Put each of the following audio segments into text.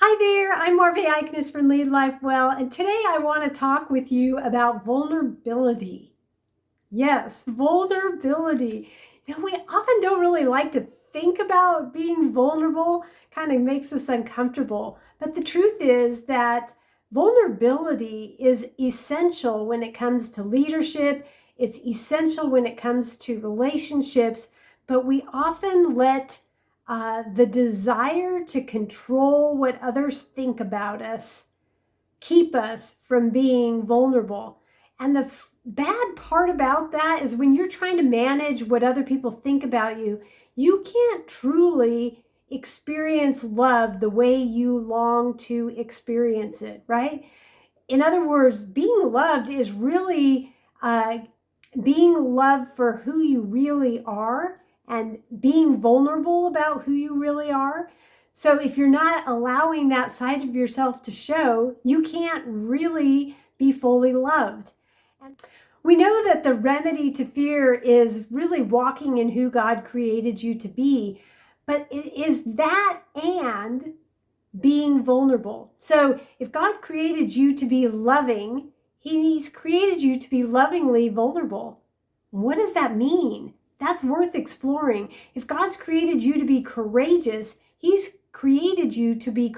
Hi there, I'm Marve Eichnes from Lead Life Well, and today I want to talk with you about vulnerability. Yes, vulnerability. We often don't really like to think about being vulnerable, kind of makes us uncomfortable. But the truth is that vulnerability is essential when it comes to leadership, it's essential when it comes to relationships, but we often let the desire to control what others think about us keep us from being vulnerable. And the bad part about that is when you're trying to manage what other people think about you, you can't truly experience love the way you long to experience it, right? In other words, being loved is really being loved for who you really are and being vulnerable about who you really are. So if you're not allowing that side of yourself to show, you can't really be fully loved. And we know that the remedy to fear is really walking in who God created you to be, but it is that and being vulnerable. So if God created you to be loving, He's created you to be lovingly vulnerable. What does that mean? That's worth exploring. If God's created you to be courageous, He's created you to be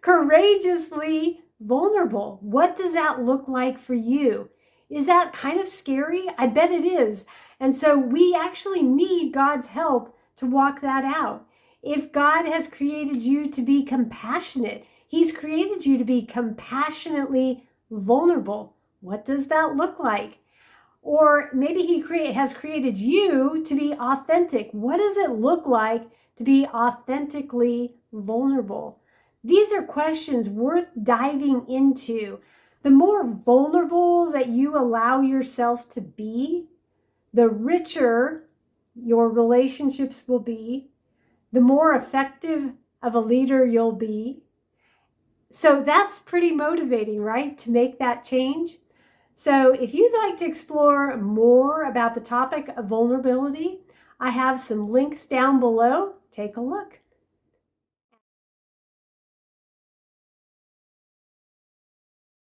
courageously vulnerable. What does that look like for you? Is that kind of scary? I bet it is. And so we actually need God's help to walk that out. If God has created you to be compassionate, He's created you to be compassionately vulnerable. What does that look like? Or maybe He has created you to be authentic. What does it look like to be authentically vulnerable? These are questions worth diving into. The more vulnerable that you allow yourself to be, the richer your relationships will be, the more effective of a leader you'll be. So that's pretty motivating, right? To make that change. So if you'd like to explore more about the topic of vulnerability, I have some links down below. Take a look.